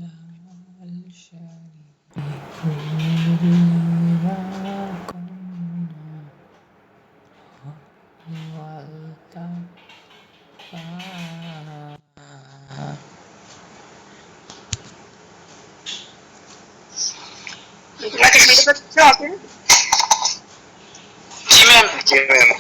লাল শাড়ি পরিয়া কন্যা আলতা পা আপনাকে শুনতে পাচ্ছেন আপনি? জি ম্যাম। জি ম্যাম।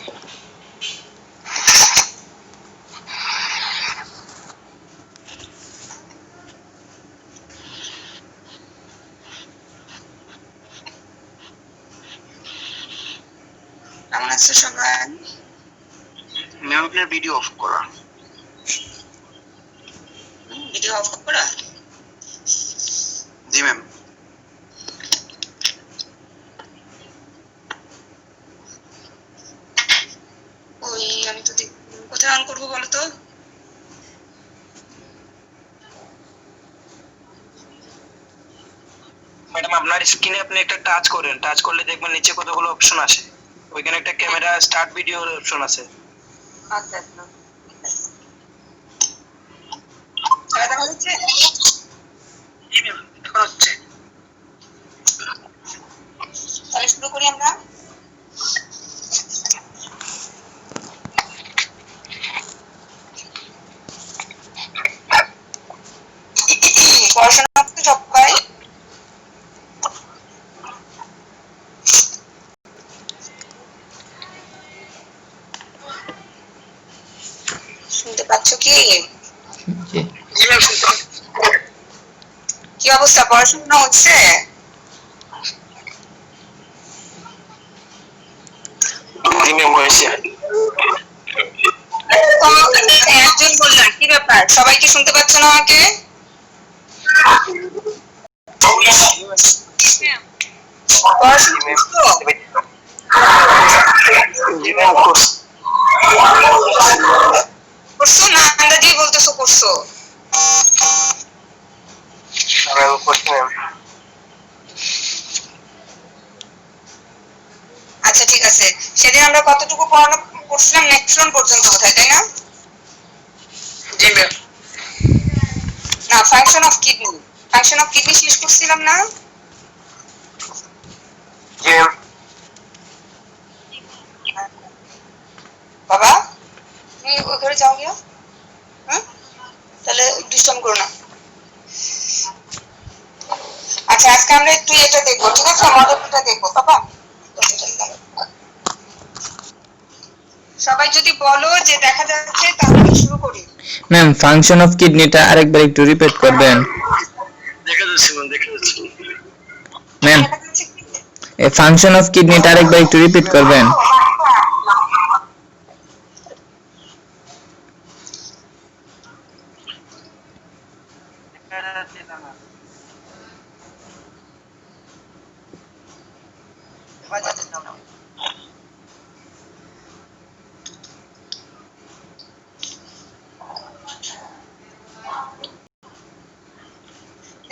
কেমন আছে সবাই? ম্যাম আপনার ভিডিও অফ করা। ভিডিও অফ করা? জি ম্যাম। ওই আমি তো কোথায় অন করবো বলো তো? ম্যাডাম আপনার স্ক্রিনে আপনি একটা টাচ করেন, টাচ করলে দেখবেন নিচে কতগুলো অপশন আসে, ওইখানে একটা ক্যামেরা স্টার্ট ভিডিওর অপশন আছে। আচ্ছা আচ্ছা, দেখা হচ্ছে? জি ম্যাম, দেখা হচ্ছে। তাহলে শুরু করি আমরা। পড়াশোনা করতে সবাই? শুনতে পাচ্ছ কি? জি জি ম্যাম, শুনতে পাচ্ছি। কি অবস্থা, পড়াশোনা হচ্ছে? জি ম্যাম, হয়েছে। একজন বললাম, কি ব্যাপার, সবাই কি শুনতে পাচ্ছ না আমাকে? পড়াশোনা করছো? জি ম্যাম, করছি। করছো না আন্দাজেই বলতেছো করছো? ম্যাম, করছি ম্যাম। আচ্ছা ঠিক আছে, সেদিন আমরা কতটুকু পড়ানো করছিলাম? নেক্সট পর্যন্ত বোধহয়, তাই না? জি ম্যাম। না, ফাংশন অফ কিডনি শেষ করছিলাম না? জি ম্যাম। বাবা তুমি ওই ঘরে যাও গিয়া। হ্যাঁ, তাহলে ডিস্টার্ব করো না। আচ্ছা, আজকে আমরা একটু এটা দেখবো, ঠিক আছে? মডেলটা দেখবো বাবা। সবাই যদি বলো যে দেখা যাচ্ছে, তাহলে শুরু করি। ম্যাম, ফাংশন অফ কিডনিটা আরেকবার একটু রিপিট করবেন। দেখা যাচ্ছে ম্যাম, দেখা যাচ্ছে। ম্যাম, দেখা যাচ্ছে কি? এই ফাংশন অফ কিডনিটা আরেকবার একটু রিপিট করবেন।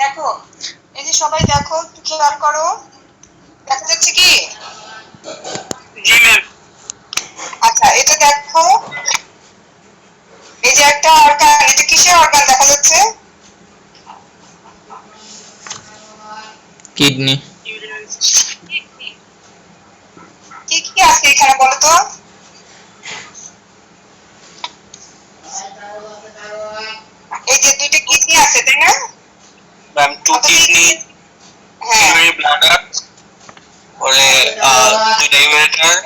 দেখো, এই যে সবাই দেখো, একটু খেয়াল করো, দেখা যাচ্ছে কি? জি ম্যাম। আচ্ছা, এটা দেখো, এই যে একটা অর্গান, এটা কিসের অর্গান দেখা যাচ্ছে? কিডনি। কি কি আছে এখানে বলো তো? এই যে দুইটা কিডনি আছে, তাই না? ম্যাম, 2 কিডনি, হ্যাঁ, ব্লাডার, পরে দুইটা ইউরেটার,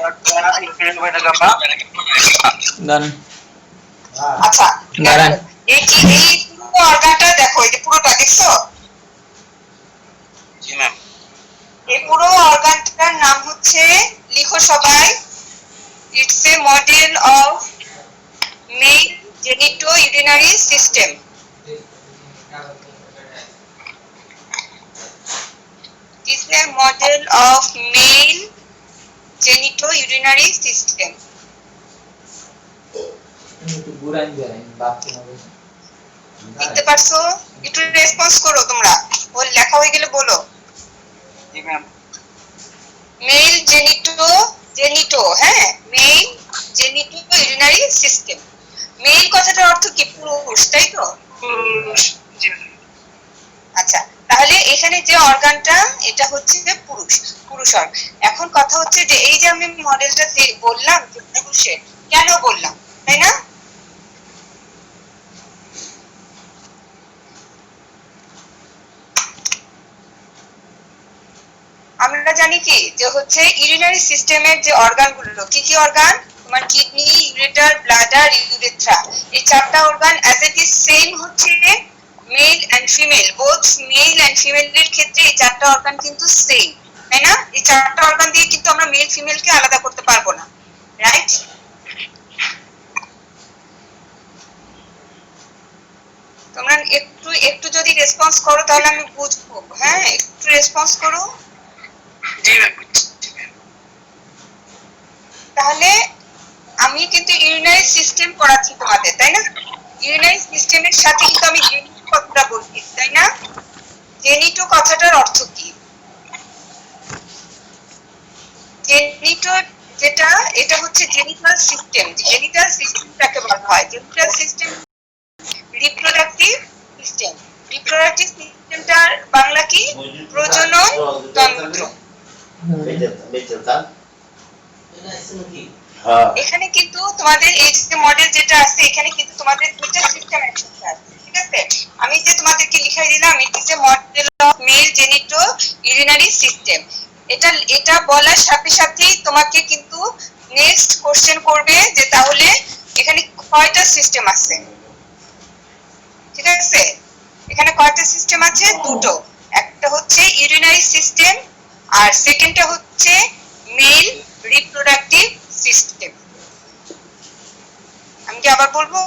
দাঁড়ান আচ্ছা দাঁড়ান। এই পুরো অর্গানটা দেখো, এই যে পুরোটা দেখছো? জি ম্যাম। এই পুরো অর্গানটার নাম হচ্ছে, লিখো সবাই, it's a model of male genito urinary system. Is a model of male genitourinary system. লিখতে পারছো? একটু রেসপন্স করো তোমরা, ওর লেখা হয়ে গেলে বলো। জি ম্যাম। মেল জেনিটো, হ্যাঁ, male genito urinary system. Male কথাটার অর্থ কি? পুরুষ, তাই তো? জি ম্যাম। আচ্ছা, তাহলে এখানে যে অর্গানটা এটা হচ্ছে যে পুরুষ অর্গান। এখন কথা হচ্ছে যে এই যে আমি মডেলটা বললাম যে পুরুষের, কেন বললাম, তাই না? আমরা জানি কি যে হচ্ছে ইউরিনারি সিস্টেমের যে অর্গানগুলো, কি কি অর্গান? তোমার কিডনি, ইউরেটার, ব্লাডার, ইউরেথ্রা, এই চারটা organ as it is same হচ্ছে male and female, both male and ফিমেলের ক্ষেত্রে এই চারটা অর্গান কিন্তু সেম, তাই না? এই চারটা অর্গান দিয়ে কিন্তু আমরা মেল ফিমেলকে আলাদা করতে পারবো না, রাইট? তোমরা একটু একটু যদি রেসপন্স করো তাহলে আমি বুঝবো। হ্যাঁ, একটু রেসপন্স করো। তাহলে আমি কিন্তু ইউরিনারি সিস্টেম পড়াচ্ছি তোমাদের, তাই না? ইউরিনারি সিস্টেমের সাথে কিন্তু আমি জেনিটো কথাটা বলছি, তাই না? জেনিটো কথাটার অর্থ কি? জেনিটো যেটা, এটা হচ্ছে জেনিটাল সিস্টেম। জেনিটাল সিস্টেমটাকে বলা হয়, genital system reproductive system. Reproductive সিস্টেমটার বাংলা কি? প্রজনন তন্ত্র। এখানে কিন্তু তোমাদের এই যে মডেল যেটা আছে, এখানে কিন্তু তোমাদের দুইটা সিস্টেম একসাথে আছে, ঠিক আছে? আমি যে তোমাদেরকে লিখাই দিলাম, it is a model of male genito urinary system. এটা বলার সাথে সাথেই তোমাকে কিন্তু নেক্সট কোশ্চেন করবে যে তাহলে এখানে কয়টা সিস্টেম আছে, ঠিক আছে? এখানে কয়টা সিস্টেম আছে? দুটো। একটা হচ্ছে ইউরিনারি সিস্টেম আর সেকেন্ডটা হচ্ছে মেল রিপ্রোডাক্টিভ সিস্টেম। আমি কি আবার বলবো?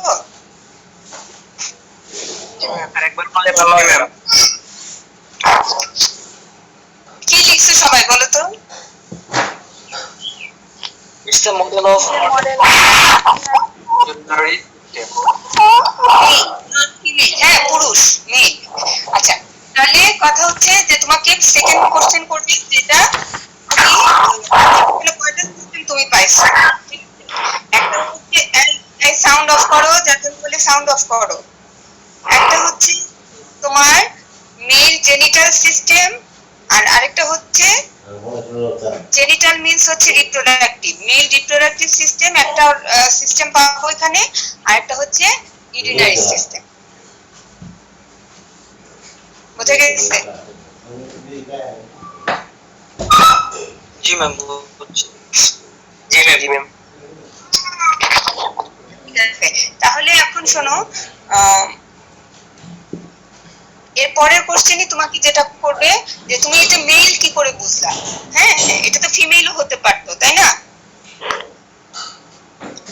আরেকবার বললে ভালো হয় ম্যাম। কি লিখছো সবাই বলো তো? It's a model of urinary system. হ্যাঁ, পুরুষ, মেল। আচ্ছা, তাহলে কথা হচ্ছে যে তোমাকে সেকেন্ড কোশ্চেন করবে, যেটা কয়টা সিস্টেম তুমি পাইছো। একটা হচ্ছে এই সাউন্ড অফ করো, যাতে বলে সাউন্ড অফ করো। একটা হচ্ছে তোমার মেল জেনিটাল সিস্টেম, আর আরেকটা হচ্ছে জেনিটাল মিন্স হচ্ছে রিপ্রোডাক্টিভ। মেল রিপ্রোডাক্টিভ সিস্টেম একটা সিস্টেম পাবো এখানে, আর একটা হচ্ছে ইউরিনারি সিস্টেম। বুঝা গেছে? জি ম্যাম, বুঝছি। জি ম্যাম। তাহলে এখন শোনো, এর পরের কোশ্চেনই তোমাকে যেটা করবে যে তুমি এটা মেল কি করে বুঝলা। হ্যাঁ, এটা তো ফিমেলও হতে পারতো, তাই না?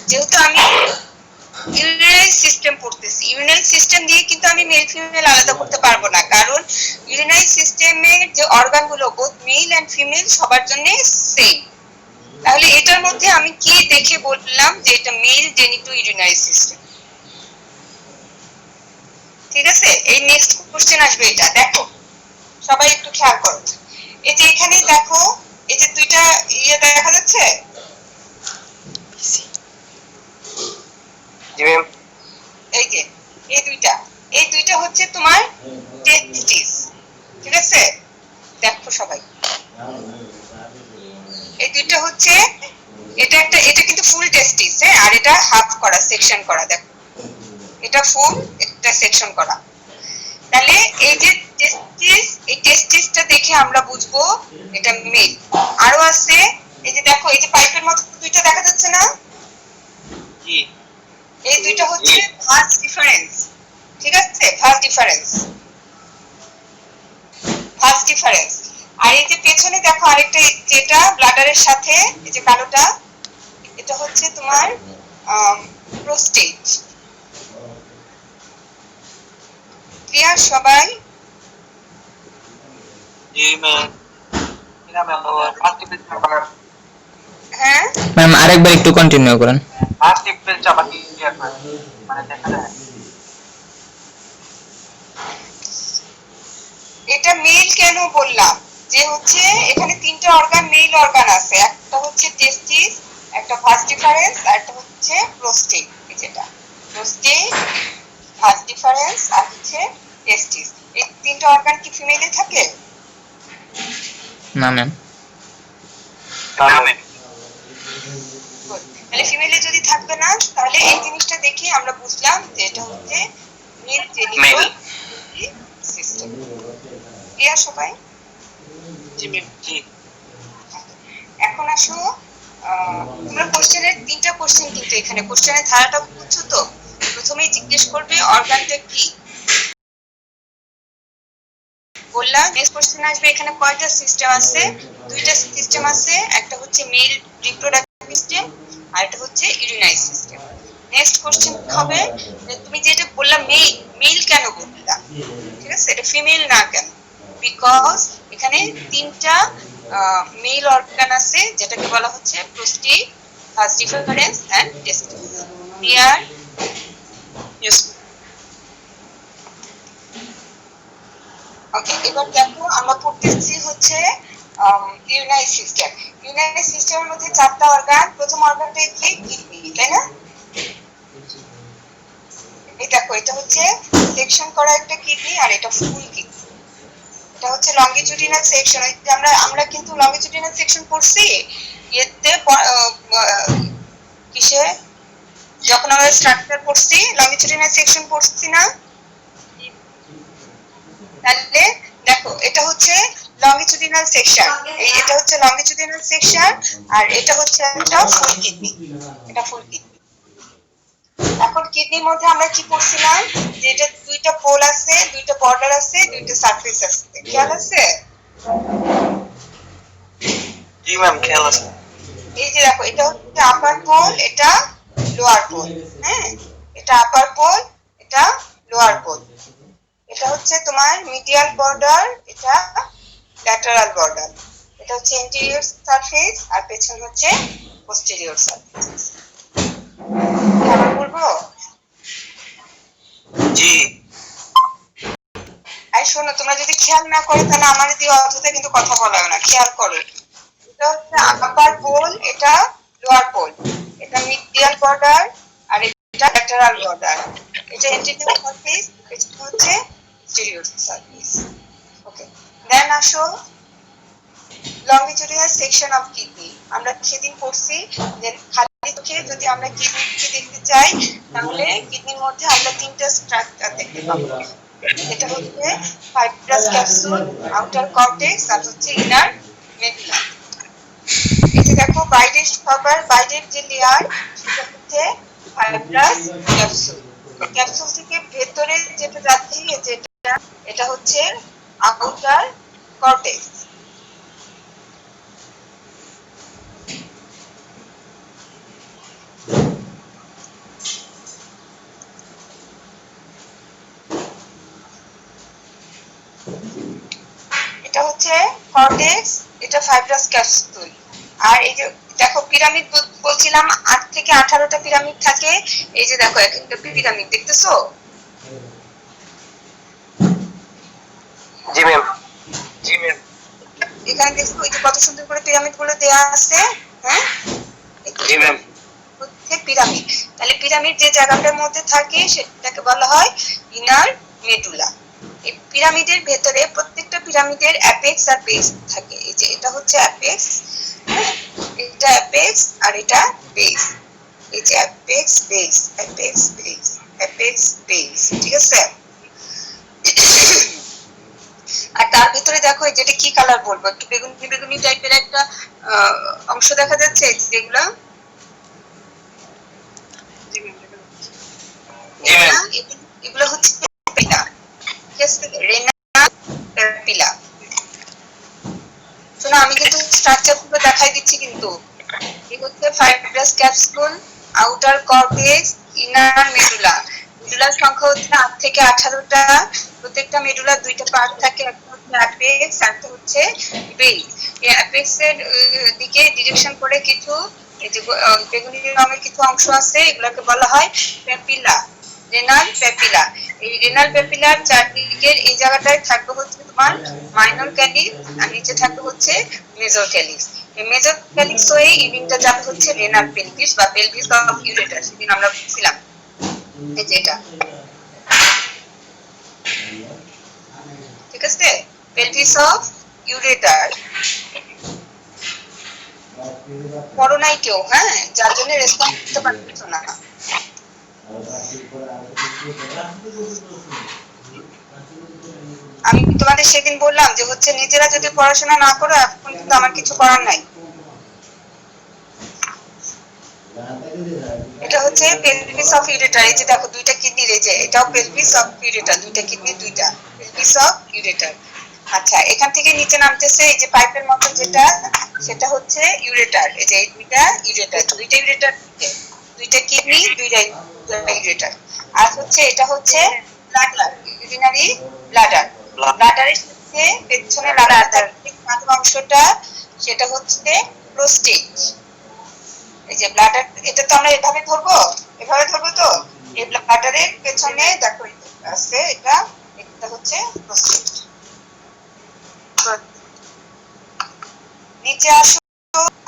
যেহেতু আমি ইউরিনারি সিস্টেম পড়তেছি, ইউরিনারি সিস্টেম দিয়ে কিন্তু আমি মেল ফিমেল আলাদা করতে পারবো না, কারণ ইউরিনারি সিস্টেমের যে অর্গানগুলো বোথ মেল এন্ড ফিমেল সবার জন্য সেম। তাহলে এটার মধ্যে আমি কি দেখে বললাম যে এটা মেল জেনিটো ইউরিনারি সিস্টেম? ঠিক আছে, এই নেক্সট কোশ্চেন আসবে। এটা দেখো, সবাই একটু খেয়াল করো। এই যে এখানে দেখো, এই যে দুইটা ইয়ে দেখা যাচ্ছে, জি ম্যাম। এই যে এই দুইটা হচ্ছে তোমার টেস্টিস, ঠিক আছে? দেখো সবাই, এই দুইটা হচ্ছে, এটা কিন্তু ফুল টেস্টিস, হ্যাঁ, আর এটা হাফ করা, সেকশন করা। দেখো, এটা ফুল, এটা সেকশন করা। তাহলে এই যে টেস্টিস, এই টেস্টিসটা দেখে আমরা বুঝবো এটা মেল। আরো আছে, এই যে দেখো, এই যে পাইপের মতো দুইটা দেখা যাচ্ছে না? জি। এই দুইটা হচ্ছে ভাস ডিফারেন্স, ঠিক আছে? Vas deferens. আর এই যে পেছনে দেখো আরেকটা, যেটা ব্লাডারের সাথে, এই যে কালোটা, এটা হচ্ছে তোমার প্রোস্টেট। ক্লিয়ার সবাই? জি ম্যাম। এটা ম্যাম মাল্টিপল চাপা। হ্যাঁ ম্যাম আরেকবার একটু কন্টিনিউ করেন। মাল্টিপল চাপা কি ক্লিয়ার মানে দেখা যায়। এটা মেল কেন বললাম, যে হচ্ছে এখানে তিনটা অর্গান, মেল অর্গান আছে। একটা হচ্ছে টেস্টিস, একটা ভাস ডিফারেন্স, আর একটা হচ্ছে প্রোস্টেট। যেটা প্রোস্টেট, ভাস ডিফারেন্স, আর হচ্ছে টেস্টিস। এই তিনটা অর্গান কি ফিমেলে থাকে? না ম্যাম। Good. তাহলে ফিমেলে যদি থাকবে না তাহলে এই জিনিসটা দেখে আমরা বুঝলাম যে এটা হচ্ছে মেল জেনিটাল সিস্টেম। ক্লিয়ার সবাই? জি ম্যাম জি। এখন আসো তোমরা কোশ্চেনের তিনটা কোশ্চেন কিন্তু এখানে কোশ্চেনের ধারাটা বুঝছো তো? প্রথমেই জিজ্ঞেস করবে অর্গানটা কি, বললাম নেক্সট কোশ্চেন আসবে এখানে কয়টা সিস্টেম আছে? দুইটা সিস্টেম আছে, একটা হচ্ছে মেল রিপ্রোডাক্টিভ সিস্টেম আর একটা হচ্ছে ইউরিনারি সিস্টেম। নেক্সট কোশ্চেন হবে যে তুমি যেটা বললাম মেল কেন বললা, ঠিক আছে, এটা ফিমেল না কেন? বিকজ এখানে তিনটা মেল অর্গান আছে যেটাকে বলা হচ্ছে prostate, vas deferens and testis. Clear? Yes. Okay, এবার দেখো আমরা পড়তেছি হচ্ছে ইউরিনারি সিস্টেম। ইউরিনারি সিস্টেমের মধ্যে চারটা অর্গান। প্রথম অর্গানটা কি? কিডনি, তাই না? এই দেখো এটা হচ্ছে সেকশন করা একটা কিডনি আর এটা ফুল কিডনি। এটা হচ্ছে লংগিটিউডিনাল সেকশন। আমরা কিন্তু লংগিটিউডিনাল সেকশন পড়ছি এতে কিসে, যখন আমরা স্ট্রাকচার পড়ছি লংগিটিউডিনাল সেকশন পড়ছি না? তাহলে দেখো এটা হচ্ছে লংগিটিউডিনাল সেকশন, এটা হচ্ছে লংগিটিউডিনাল সেকশন আর এটা হচ্ছে একটা ফুল কিডনি। এটা ফুল কিডনি। এখন কিডনির মধ্যে আমরা কি পড়ছিলাম যে এটা দুইটা পোল আছে, দুইটা বর্ডার আছে, দুইটা সারফেস আছে, খেয়াল আছে? জি ম্যাম খেয়াল আছে। এই যে দেখো এটা হচ্ছে আপার পোল, এটা লোয়ার পোল। হ্যাঁ, এটা আপার পোল, এটা লোয়ার পোল। এটা হচ্ছে তোমার মিডিয়াল বর্ডার, এটা ল্যাটারাল বর্ডার। এটা হচ্ছে এন্টেরিয়র সারফেস আর পেছন হচ্ছে পোস্টেরিয়র সারফেস। আবার বলবো? জি। আর শোনো, তোমরা যদি খেয়াল না করো তাহলে আমার দিয়ে অযথা কিন্তু কথা বলা না, খেয়াল করো। এটা হচ্ছে আপার পোল, এটা লোয়ার পোল, এটা মিডিয়াল বর্ডার আর এটা ল্যাটারাল বর্ডার। এটা এন্টেরিয়র সারফেস, এটা হচ্ছে posterior surface. ওকে, দেন আসো লংগিটিউডিনাল সেকশন অফ কিডনি। আমরা সেদিন পড়ছি যে খালি চোখে যদি আমরা কিডনিকে দেখতে চাই তাহলে কিডনির মধ্যে আমরা তিনটা স্ট্রাকচার দেখতে পাবো। এটা হচ্ছে ফাইব্রাস ক্যাপসুল, আউটার কর্টেক্স আর হচ্ছে ইনার মেডুলা। এই যে দেখো বাইরের যে লেয়ার সেটা হচ্ছে ফাইব্রাস ক্যাপসুল। ক্যাপসুল থেকে ভেতরে যেটা যাচ্ছে এটা হচ্ছে আউটার কর্টেক্স। এটা হচ্ছে কর্টেক্স, এটা ফাইব্রাস ক্যাপসুল। আর এই যে দেখো পিরামিড বলছিলাম 8 থেকে 18টা পিরামিড থাকে। এই যে দেখো এক একটা পিরামিড দেখতেছো? জি ম্যাম। জি ম্যাম। এখানে দেখো এই যে কত সুন্দর করে পিরামিড গুলো দেয়া আছে। হ্যাঁ, জি ম্যাম। হচ্ছে পিরামিড। তাহলে পিরামিড যে জায়গাটার মধ্যে থাকে সেটাকে বলা হয় ইনার মেডুলা। এই পিরামিডের ভেতরে প্রত্যেকটা পিরামিডের অ্যাপেক্স আর বেস থাকে। এই যে এটা হচ্ছে অ্যাপেক্স, এটা অ্যাপেক্স আর এটা বেস। এই যে apex base, apex base, apex base, ঠিক আছে? আর তার ভিতরে দেখো যেটা কি কালার বলবো, একটু বেগুনি বেগুনি টাইপের একটা অংশ দেখা যাচ্ছে যেগুলা এগুলো হচ্ছে পেপিলা, ঠিক আছে? রেনা পেপিলা। শোনো আমি কিন্তু স্ট্রাকচার গুলো দেখাই দিচ্ছি কিন্তু। এই হচ্ছে fibrous capsule, outer cortex, inner medulla. মেডুলার সংখ্যা হচ্ছে 8 থেকে 18টা। প্রত্যেকটা মেডুলার দুইটা পার্ট থাকে, একটা হচ্ছে অ্যাপেক্স আর একটা হচ্ছে বেস। এই অ্যাপেক্স এর দিকে ডিরেকশন করে কিছু এই যে বেগুনি রঙের কিছু অংশ আছে, এগুলোকে বলা হয় পেপিলা, রেনাল পেপিলা। এই রেনাল পেপিলার চারদিকের এই জায়গাটায় থাকবে হচ্ছে তোমার মাইনর ক্যালিক্স আর নিচে থাকবে হচ্ছে মেজর ক্যালিক্স। এই মেজর ক্যালিক্স হয়ে ইউরিনটা যাবে হচ্ছে রেনাল পেলভিস বা পেলভিস অফ ইউরেটার, সেদিন আমরা বলছিলাম এই যেটা। Pelvis of ureter. পড়ো নাই কেউ, হ্যাঁ, যার জন্য রেসপন্স করতে পারছো না। আমি তোমাদের সেদিন বললাম যে হচ্ছে নিজেরা যদি পড়াশোনা না করো এখন কিন্তু আমার কিছু করার নাই। এটা হচ্ছে পেলভিস অফ ইউরেটার। এই যে দেখো দুইটা কিডনির, এই যে এটাও পেলভিস অফ ইউরেটার, দুইটা কিডনি দুইটা পেলভিস অফ ইউরেটার। আচ্ছা, এখান থেকে নিচে নামতেছে এই যে পাইপের মতো যেটা, সেটা হচ্ছে ইউরেটার। এই যে দুইটা ইউরেটার, দুইটা ইউরেটার, দুইটা কিডনি, দুইটা ইউরেটার। আর হচ্ছে এটা হচ্ছে ব্লাডার, ইউরিনারি ব্লাডার। ব্লাডারের সাথে পেছনে ব্লাডার অংশটা সেটা হচ্ছে প্রোস্টেট। এই যে ব্লাডার, এটা তো আমরা এভাবে ধরবো, এভাবে ধরবো তো। এই ব্লাডারের পেছনে দেখো আছে এটা, এটা হচ্ছে প্রোস্টেট। নিচে আসো।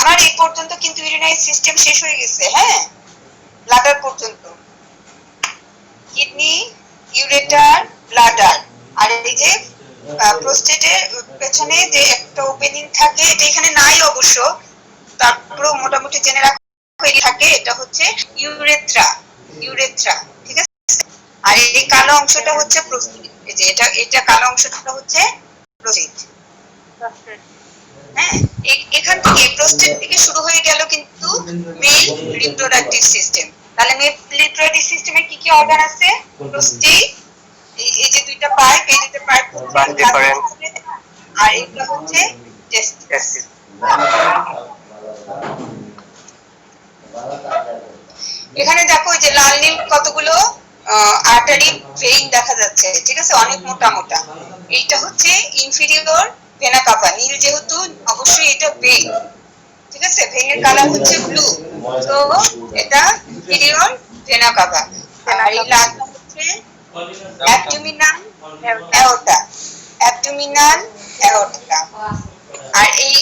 আমার এই পর্যন্ত কিন্তু ইউরিনারি সিস্টেম শেষ হয়ে গেছে, হ্যাঁ, ব্লাডার পর্যন্ত। কিডনি, ইউরেটার, ব্লাডার, আর এই যে প্রোস্টেটের পেছনে যে একটা ওপেনিং থাকে, এটা এখানে নাই অবশ্য, তারপরেও মোটামুটি জেনে রাখো থাকে, এটা হচ্ছে ইউরেথ্রা। ইউরেথ্রা, ঠিক আছে। আর এই কালো অংশটা হচ্ছে প্রোস্টেট। এই যে এটা কালো অংশটা হচ্ছে প্রোস্টেট। হ্যাঁ, এখান থেকে প্রোস্টেট থেকে শুরু হয়ে গেল কিন্তু মেল রিপ্রোডাক্টিভ সিস্টেম। তাহলে মেল রিপ্রোডাক্টিভ সিস্টেমে কি কি অর্গান আছে? প্রোস্টেট, এই যে দুইটা পাইপ, এই দুইটা পাইপ আর এটা হচ্ছে টেস্টিস। এখানে দেখো যে লাল নীল কতগুলো আর্টারি ভেইন দেখা যাচ্ছে, ঠিক আছে, অনেক মোটা মোটা। এইটা হচ্ছে ইনফিরিয়র ভেনা কাভা। নীল যেহেতু অবশ্যই এটা ভেইন, ঠিক আছে, ভেইনের কালার হচ্ছে ব্লু, তো এটা ইনফিরিয়র ভেনা কাভা। আর এই লালটা হচ্ছে অ্যাবডোমিনাল অ্যাওর্টা, অ্যাবডোমিনাল অ্যাওর্টা। আর এই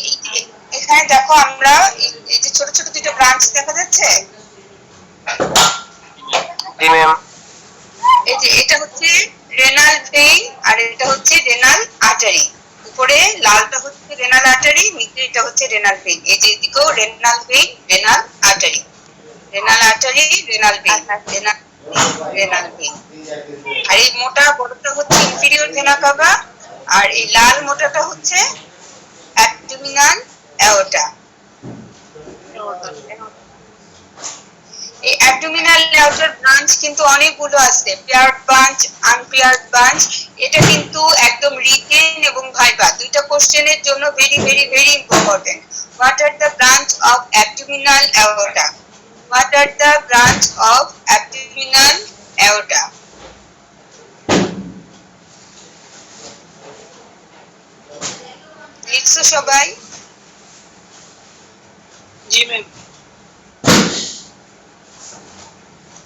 এখানে দেখো আমরা এই যে ছোট ছোট দুটো ব্রাঞ্চ দেখা যাচ্ছে, এই যে এটা হচ্ছে রেনাল ভেইন আর এটা হচ্ছে রেনাল আর্টারি। উপরে লালটা হচ্ছে রেনাল আর্টারি, নিচে এটা হচ্ছে রেনাল ভেইন। এই যে এদিকেও renal vein, renal artery, renal artery, renal vein, renal vein. আর এই মোটা বড়টা হচ্ছে ইনফিরিয়র ভেনা কাভা, আর এই লাল মোটাটা হচ্ছে অ্যাবডোমিনাল অ্যাওর্টা। এই অ্যাবডোমিনাল অ্যাওর্টার ব্রাঞ্চ কিন্তু অনেকগুলো আছে, পেয়ার্ড ব্রাঞ্চ, আনপেয়ার্ড ব্রাঞ্চ। এটা কিন্তু একদম রিটেন এবং ভাইবা দুইটা কোশ্চেনের জন্য very very very important. What are the branch of abdominal aorta? What are the branch of abdominal aorta? লিখছো সবাই? জি ম্যাম।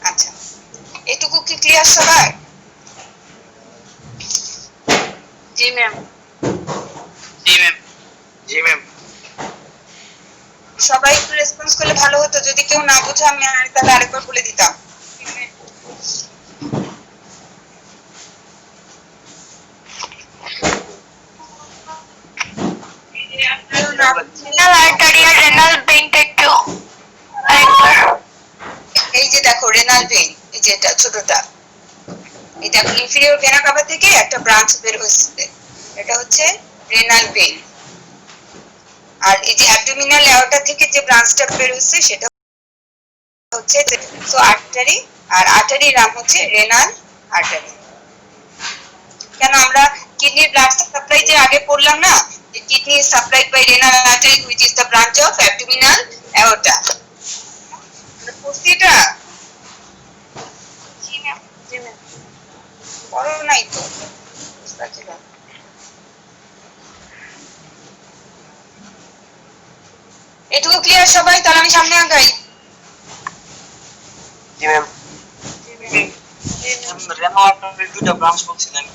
আচ্ছা, এটুকু কি ক্লিয়ার সবার? জি ম্যাম। জি ম্যাম। জি ম্যাম। সবাই একটু রেসপন্স করলে ভালো হতো। যদি কেউ না বোঝে আমি তাহলে আরেকবার বলে দিতাম। এই যে দেখো রেনাল ভেইন, এই যে এটা ছোটটা, এটা ইনফিরিয়র ভেনা কাভা থেকে একটা ব্রাঞ্চ বের হচ্ছে, এটা হচ্ছে রেনাল ভেইন। আর এই যে অ্যাবডোমিনাল অ্যাওর্টা থেকে যে ব্রাঞ্চটা বের হচ্ছে সেটা হচ্ছে সো আর্টারি, আর আর্টারির নাম হচ্ছে রেনাল আর্টারি। কেন আমরা কিডনির ব্লাড সাপ্লাই যে আগে পড়লাম না, যে kidney is supplied by renal artery which is the branch of abdominal aorta. পড়ছি এটা? জি ম্যাম। জি ম্যাম। পড়ো নাই তো, বুঝতে পারছি না। এটুকু ক্লিয়ার সবাই? তাহলে আমি সামনে আগাই। জি ম্যাম। রেনাল আর্টারির দুটো ব্রাঞ্চ বলছিলেন।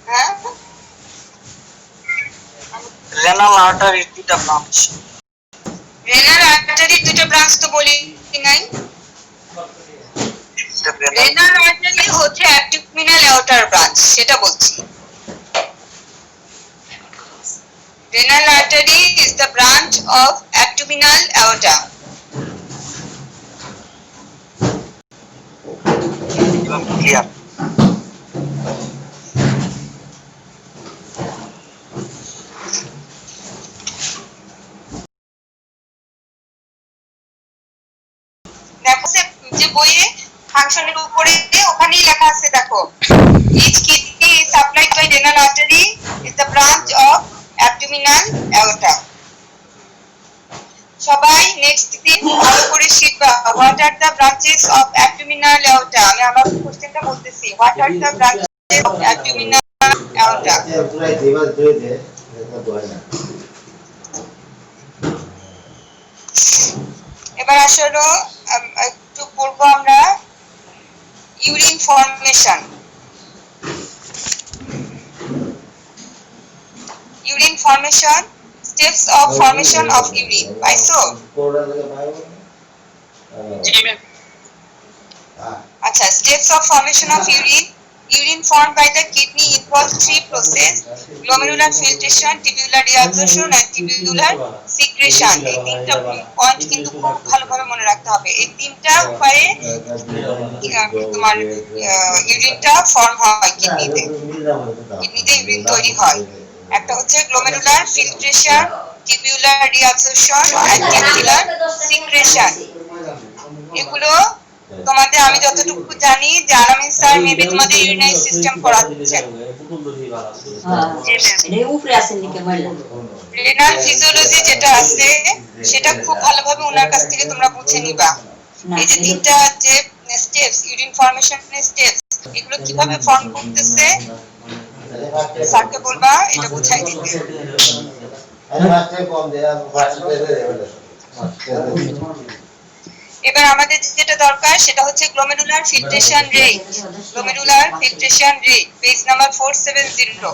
হ্যাঁ, রেনাল আর্টারির দুটো ব্রাঞ্চ। রেনাল আর্টারির দুটো ব্রাঞ্চ তো বলি নাই? রেনাল আর্টারি হচ্ছে অ্যাবডোমিনাল অ্যাওর্টার ব্রাঞ্চ, সেটা বলছি। Renal artery is the branch of abdominal aorta. Clear. দেখো যে বইয়ে ফাংশনের উপরে ওখানেই লেখা আছে, দেখো each kidney is supplied by renal artery is the branch of abdominal aorta. সবাই নেক্সট দিন ভালো করে শিখবা what are the branches of abdominal aorta. আমি আমার কোশ্চেনটা বলতেছি, what are the branches of abdominal aorta. এবার আসলে একটু পড়বো আমরা urine formation. Urine formation, steps of formation of urine. পাইছো? আচ্ছা, steps of formation of urine. Urine formed by the kidney involves three process: glomerular filtration, tubular reabsorption and tubular secretion. এই তিনটা point কিন্তু খুব ভালোভাবে মনে রাখতে হবে। এই তিনটা উপায়ে তোমার ইউরিনটা ফর্ম হয় কিডনিতে। কিডনিতে ইউরিন তৈরি হয়। একটা হচ্ছে glomerular filtration, tubular reabsorption and tubular secretion. এগুলো তোমাদের আমি যতটুকু জানি যে আলামিন স্যার মেবি তোমাদের ইউরিনারি সিস্টেম পড়াচ্ছেন। রেনাল ফিজিওলজি যেটা আছে সেটা খুব ভালোভাবে ওনার কাছ থেকে তোমরা বুঝে নিবা। এই যে তিনটা যে স্টেপস, ইউরিন ফর্মেশনের স্টেপস, এগুলো কিভাবে ফর্ম করতেছে স্যারকে বলবা এটা বুঝাই দিতে। এবার আমাদের যেটা দরকার সেটা হচ্ছে glomerular filtration rate. Glomerular filtration rate page number 470।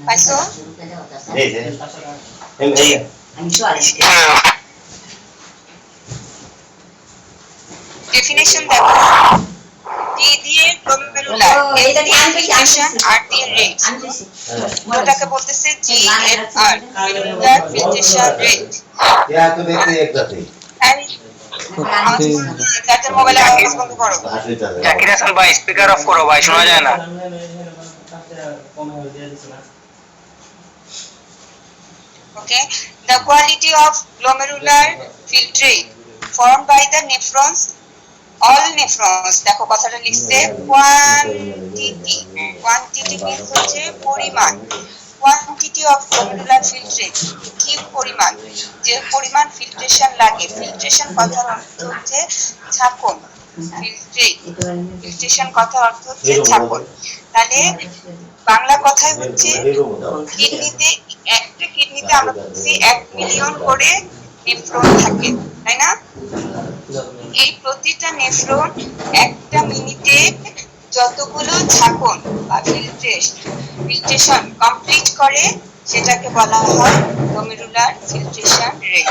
পাইছো? ডেফিনিশন দেখো, ডি দিয়ে গ্লোমেরুলার, এস দিয়ে ফিল্ট্রেশন, আর দিয়ে রেট। ওটাকে বলতেছে জিএফআর, গ্লোমেরুলার ফিল্ট্রেশন রেট। যাদের মোবাইলে আওয়াজ বন্ধ করো। জাকির হাসান ভাই স্পিকার অফ করো ভাই, শোনা যায় না। Okay, the quality of glomerular filtrate formed by the nephrons, all nephrons, দেখো কথাটা লিখছে কোয়ান্টিটি, কোয়ান্টিটি means হচ্ছে পরিমাণ। কোয়ান্টিটি অফ glomerular filtrate, কি পরিমাণ, যে পরিমাণ ফিল্ট্রেশন লাগে। ফিল্ট্রেশন কথার অর্থ হচ্ছে ছাকন, ফিল্ট্রেট, ফিল্ট্রেশন কথার অর্থ হচ্ছে ছাকন। তাহলে বাংলা কথায় হচ্ছে কিডনিতে, একটা কিডনিতে আমরা বলছি 1 মিলিয়ন করে নেফ্রন থাকে, তাই না? এই প্রতিটা নেফ্রন একটা মিনিটে যতগুলো ছাকন বা ফিল্ট্রেশন কমপ্লিট করে সেটাকে বলা হয় গ্লোমেরুলার ফিল্ট্রেশন রেট।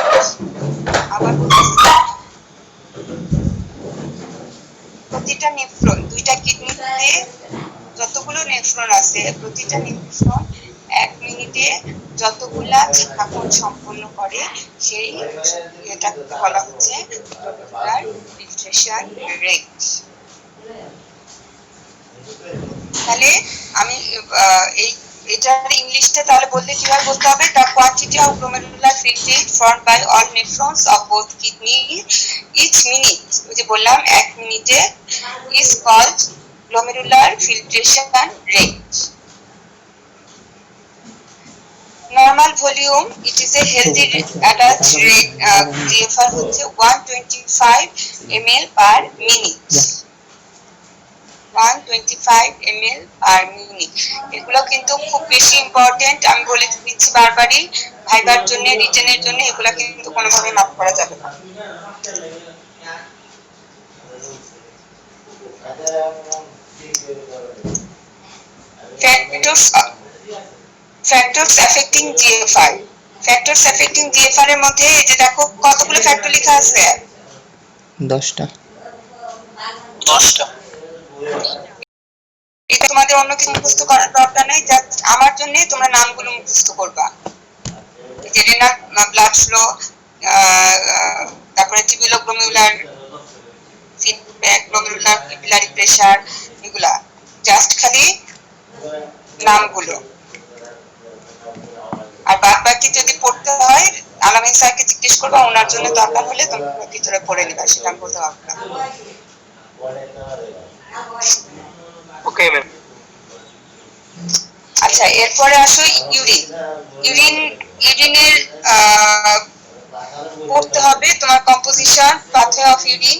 আবার বলছি, প্রতিটা নেফ্রন, দুইটা কিডনিতে যতগুলো নেফ্রন আছে প্রতিটা নেফ্রন 1 মিনিটে যতগুলা ছাকন সম্পন্ন করে সেই এটাকে বলা হচ্ছে গ্লোমেরুলার ফিল্ট্রেশন রেট। তাহলে আমি এই এটার ইংলিশটা তাহলে বললে কিভাবে বলতে হবে? The quantity of glomerular filtrate formed by all nephrons of both kidney each minute, ওই যে বললাম 1 মিনিটে, is called glomerular filtration rate. Normal volume, it is a healthy adult rate, GFR হচ্ছে 125 ml per minute, 125 ml per minute। এগুলো কিন্তু খুব বেশি important, আমি বলে দিচ্ছি বারবারই, ভাইবার জন্য, রিটেনের জন্য এগুলো কিন্তু কোনোভাবে মাপ করা যাবে না। Factors affecting GFR. Factors affecting GFR এর মধ্যে এই যে দেখো কতগুলো ফ্যাক্টর লেখা আছে 10টা। এটা তোমাদের অন্য কিছু মুখস্থ করার দরকার নাই, জাস্ট আমার জন্য তোমরা নামগুলো মুখস্থ করবা। এই যে রেনাল ব্লাড ফ্লো, তারপরে tubulo glomerular feedback, glomerular capillary pressure, এগুলা জাস্ট খালি নামগুলো। আর বাদ বাকি যদি পড়তে হয় আলামিন স্যারকে জিজ্ঞেস করবা, ওনার জন্য দরকার হলে তোমরা ভিতরে পড়ে নিবা, সেটা আমি বলতে পারবো না। Okay ma'am. আচ্ছা, এরপরে আসো ইউরিনের পড়তে হবে তোমার composition, pathway of urine.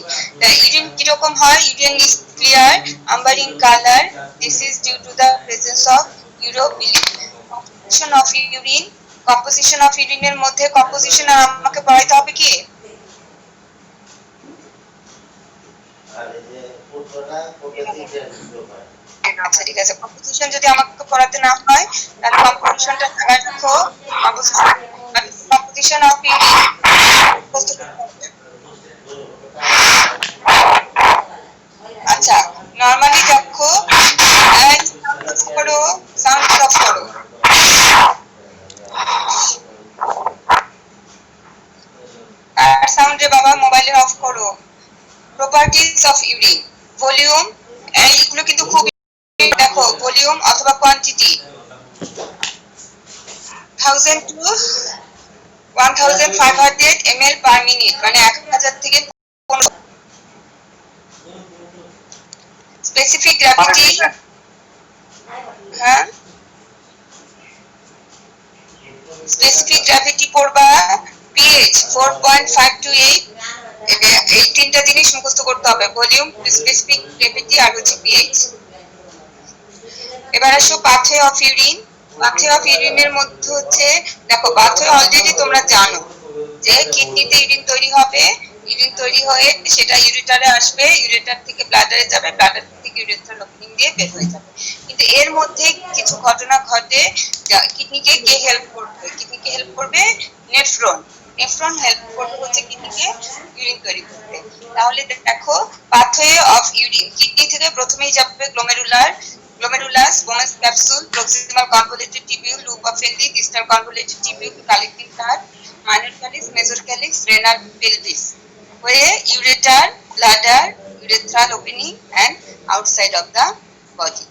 Urine কিরকম হয়? Urine is clear amber in colour, this is due to the presence of urobilin. Composition of urine, composition of ইউরিনের মধ্যে কম্পোজিশন আমাকে পড়াইতে হবে কি? আচ্ছা ঠিক আছে, কম্পোজিশন যদি আমাকে পড়াতে না হয় তাহলে কম্পোজিশনটা জায়গায় রাখো। কম্পোজিশন অফ ইউরিন আচ্ছা নরমালি দেখো, সাউন্ড অফ করো। আর সাউন্ড রে বাবা মোবাইলে অফ করো। প্রপার্টিজ অফ ইউরিন, ভলিউম, এইগুলো কিন্তু খুব দেখো, ভলিউম অথবা quantity 1000 to 1500 ml per minute, মানে 1000 থেকে 1500। স্পেসিফিক গ্র্যাভিটি, হ্যাঁ স্পেসিফিক গ্র্যাভিটি পড়বা, পিএইচ 4.5 to 8, এই তিনটা জিনিস মুখস্থ করতে হবে, ভলিউম, স্পেসিফিক গ্র্যাভিটি আর হচ্ছে পিএইচ। এবার আসো pathway of urine. Pathway of ইউরিনের মধ্যে হচ্ছে দেখো, পাথওয়ে অলরেডি তোমরা জানো যে কিডনিতে ইউরিন তৈরি হবে, ইউরিন তৈরি হয়ে সেটা ইউরেটারে আসবে, ইউরেটার থেকে ব্লাডারে যাবে, ব্লাডার থেকে ইউরেথ্রাল ওপেনিং দিয়ে বের হয়ে যাবে। কিন্তু এর মধ্যে কিছু ঘটনা ঘটে, কিডনিকে কে হেল্প করবে? কিডনিকে হেল্প করবে নেফ্রন। নেফ্রন হেল্প করবে হচ্ছে কিডনিকে ইউরিন তৈরি করতে। তাহলে দেখো পাথওয়ে অফ ইউরিন, কিডনি থেকে প্রথমেই যাবে glomerulus, Bowman's capsule, proximal convoluted tubule, loop of Henle, distal convoluted tubule, collecting part, minor calyx, major calyx, renal pelvis, where ureter, bladder, urethral opening and outside of the body.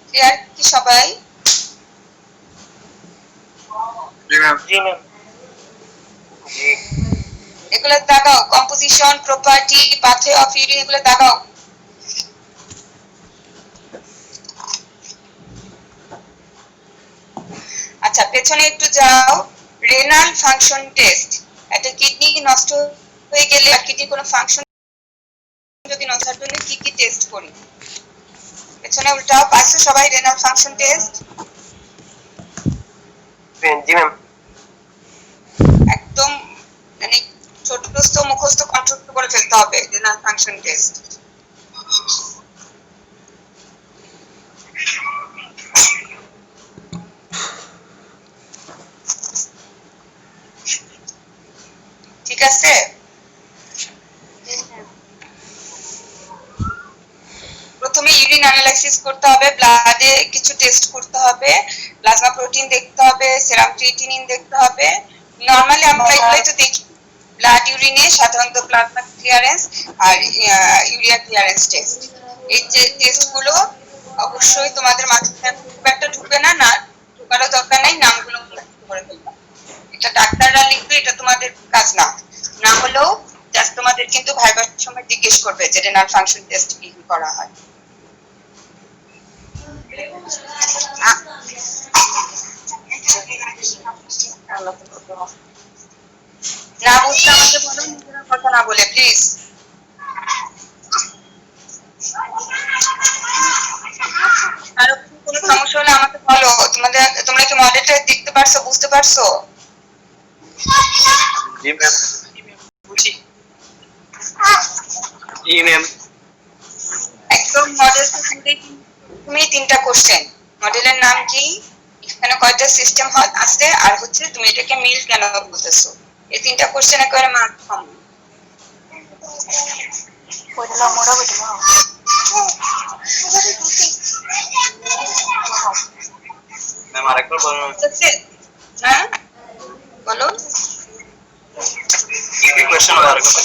Clear কি সবাই? জি ma'am. জি ma'am. জি। এগুলো দাগাও, composition, property, pathway of urine, এগুলো দাগাও। আচ্ছা পেছনে একটু যাও, রেনাল ফাংশন টেস্ট। একটা কিডনি নষ্ট হয়ে গেলে আর কিডনির কোনো ফাংশন যদি নষ্ট হয় তাহলে কি কি টেস্ট করি? পেছনে উল্টাও, পাইছো সবাই রেনাল ফাংশন টেস্ট? জি ম্যাম। একদম মানে ছোটস্থ মুখস্থ কন্ট্রোল করে ফেলতে হবে রেনাল ফাংশন টেস্ট। ঠিক আছে? প্রথমে ইউরিন অ্যানালাইসিস করতে হবে, ব্লাডে কিছু টেস্ট করতে হবে, প্লাজমা প্রোটিন দেখতে হবে, সেরাম ক্রিয়েটিনিন দেখতে হবে। নরমালি আমরা এগুলোই তো দেখি ব্লাড ইউরিনে, সাধারণত প্লাজমা ক্লিয়ারেন্স আর ইউরিয়া ক্লিয়ারেন্স টেস্ট। এই যে টেস্টগুলো অবশ্যই তোমাদের মাথায় খুব একটা ঢুকবে না, না ঢুকারও দরকার নাই, নামগুলো করে ফেলবা। এটা ডাক্তাররা লিখবে, এটা তোমাদের কাজ না। না হলেও জাস্ট তোমাদের কিন্তু ভাইবার সময় জিজ্ঞেস করবে যে রেনাল ফাংশন টেস্ট কি করা হয়। না বুঝলে আমাকে বলো, নিজেরা কথা না বলে প্লিজ। আরো কোনো সমস্যা হলে আমাকে বলো। তোমরা কি মডেলটা দেখতে পারছো, বুঝতে পারছো? জি ম্যাম। বুঝি। জি ম্যাম। একদম মডেল তুমি তিনটা কোশ্চেন। মডেলের নাম কি? এখানে কয়টা সিস্টেম আছে আর হচ্ছে তুমি এটাকে মিল কেন বলতেছো, এই তিনটা কোশ্চেন একেবারে মার্ক কম। ম্যাম আরেকবার বলুন। হ্যাঁ বলো, কি কোশ্চেন হবে আরেকবার?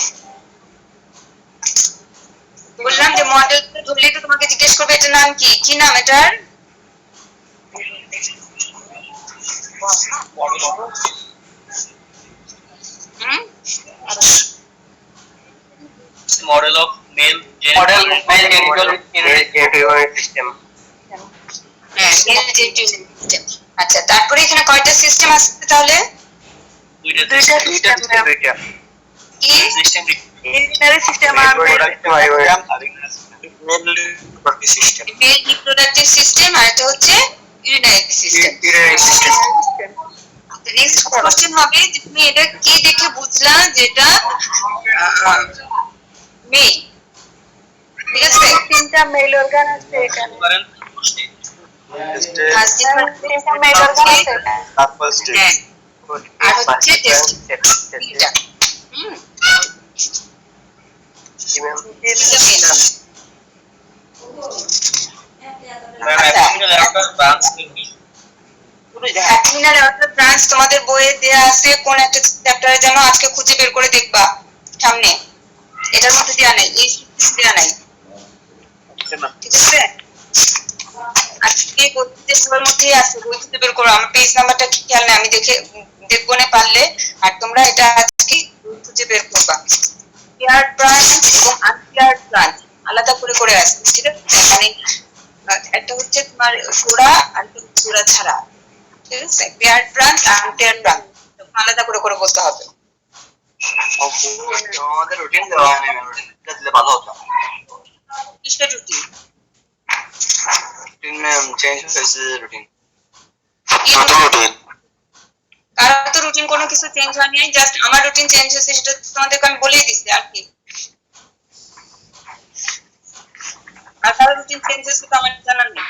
বললাম যে মডেল ধরলেই তো তোমাকে জিজ্ঞেস করবে এটার নাম কি, কি নাম এটার? Model of male genital unit system. হ্যাঁ, male genital system। আচ্ছা, তারপরে এখানে কয়টা সিস্টেম আছে তাহলে? দুইটা কি? সিস্টেম ইউরিনারি সিস্টেম আর male system. Male reproductive system, আর এটা হচ্ছে ইউরিনারি সিস্টেম। নেক্সট কোশ্চেন হবে যে তুমি এটা কি দেখে বুঝলা যেটা মেল? ঠিক আছে, তিনটা মেল অর্গান আছে এখানে। তিনটা মেল অর্গান আছে এখানে। হ্যাঁ, আর হচ্ছে টেস্টিকুলটা। ব্রাঞ্চ তোমাদের বইয়ে দেয়া আছে, কোন একটা চ্যাপ্টারে যেন আজকে খুঁজে বের করে দেখবা সামনে, এটার মধ্যে দেয়া নাই, এই দেয়া নাই, ঠিক আছে? আজকে বইয়ের মধ্যেই আছে, বই খুঁজে বের করো। আমার পেজ নাম্বারটা খেয়াল নেই, আমি দেখবো না পারলে, আর তোমরা এটা আজকে খুঁজে বের করবা। পেয়ার্ড ব্রাঞ্চ এবং আনপেয়ার্ড ব্রাঞ্চ আলাদা করে করে আসবে, ঠিক আছে? মানে একটা হচ্ছে তোমার জোড়া আর জোড়া ছাড়া, ঠিক আছে? পেয়ার্ড ব্রাঞ্চ আর আনপেয়ার্ড ব্রাঞ্চ আলাদা করে করে বলতে হবে। আমাদের রুটিন দেওয়া নেই, রুটিনটা দিলে ভালো হতো। কিসের রুটিন? রুটিন ম্যাম চেঞ্জ হয়েছে, রুটিন রুটিন কারণ তো রুটিন কোনো কিছু চেঞ্জ হয়নি, জাস্ট আমার রুটিন চেঞ্জ হয়েছে, সেটা তোমাদেরকে আমি বলেই দিচ্ছি। আর কি আর কারো রুটিন চেঞ্জ হয়েছে তো আমার জানার নেই।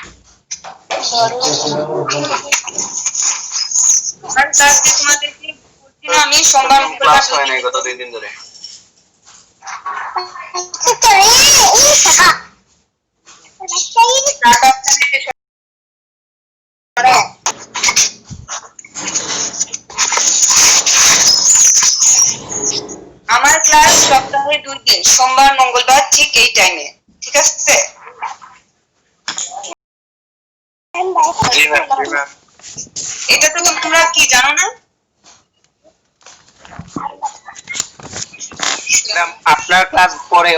আর আজকে তোমাদেরকে বলছি না আমি সোমবার ক্লাস হয় নাই গত 2 দিন ধরে। আমার ক্লাস সপ্তাহে 2 দিন, সোমবার মঙ্গলবার, ঠিক এই টাইমে, ঠিক আছে? জি ম্যাম, জি ম্যাম। এটা তো তোমরা কি জানো না? ম্যাম আপনার ক্লাস পরে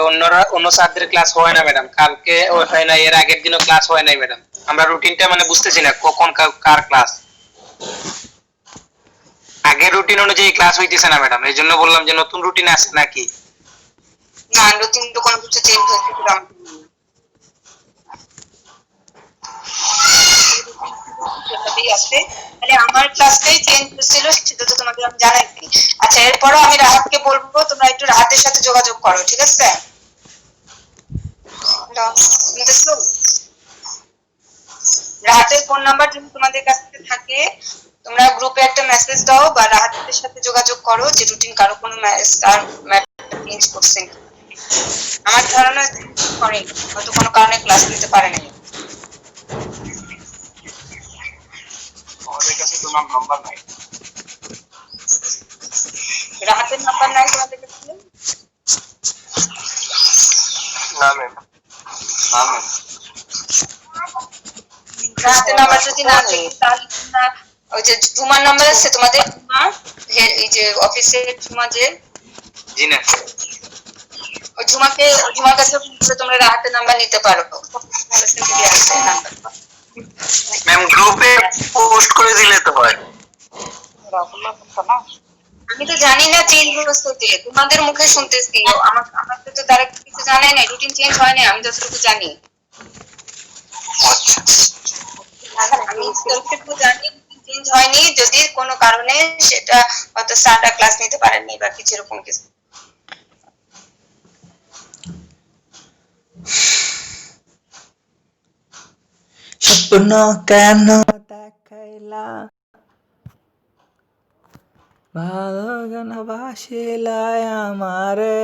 অন্য স্যারদের ক্লাস হয় না ম্যাডাম, কালকে হয় না, এর আগের দিনও ক্লাস হয় নাই ম্যাডাম। আমরা রুটিনটা মানে বুঝতেছি না কখন কার ক্লাস। আগের রুটিন অনুযায়ী ক্লাস হইতেছে না ম্যাডাম, এই জন্য বললাম যে নতুন রুটিন আছে নাকি। না, নতুন তো কোনো কিছু চেঞ্জ হয়েছে কিনা আছে, মানে আমার ক্লাসটাই চেঞ্জ হয়েছিল, সেটা তো তোমাকে আমি জানাইছি। আচ্ছা, এরপরও আমি রাহাতকে বলবো তোমরা একটু রাহাতের সাথে যোগাযোগ করো, ঠিক আছে? শুনতেছো? রাহাতের ফোন নাম্বার যদি তোমাদের কাছে থাকে, তোমরা গ্রুপে একটা মেসেজ দাও বা রাহাতের সাথে যোগাযোগ করো যে রুটিন কারো কোনো চেঞ্জ করছেন। আমার ধারণা করেনি, হয়তো কোনো কারণে ক্লাস নিতে পারে নাই। আমাদের কাছে তো নাম্বার নাই। রাহাতের নাম্বার নাই তোমাদের কাছে? না ম্যাম, না ম্যাম। রাহাতের নাম্বার যদি না থাকে তাহলে তোমরা ওই যে ঝুমার নাম্বার আছে তোমাদের, ঝুমা এই যে অফিসের ঝুমা, যে জি না, ওই ঝুমার কাছে ফোন করে তোমরা রাহাতের নাম্বার নিতে পারো। ম্যাম গ্রুপে পোস্ট করে দিলে তো হয়। আমি তো জানি না চেঞ্জ হচ্ছে, তোমাদের মুখে শুনতেছি, আমাকে তো ডাইরেক্ট কিছু জানাই নাই, রুটিন চেঞ্জ হয় না, আমি যতটুকু জানি। আমি যতটুকু জানি চেঞ্জ হয়নি, যদি কোনো কারণে সেটা হয়তো স্যাররা ক্লাস নিতে পারেননি বা কিছু এরকম কিছু। স্বপ্ন কেন তাকাইলা ভালো গান বাসিলায় আমারে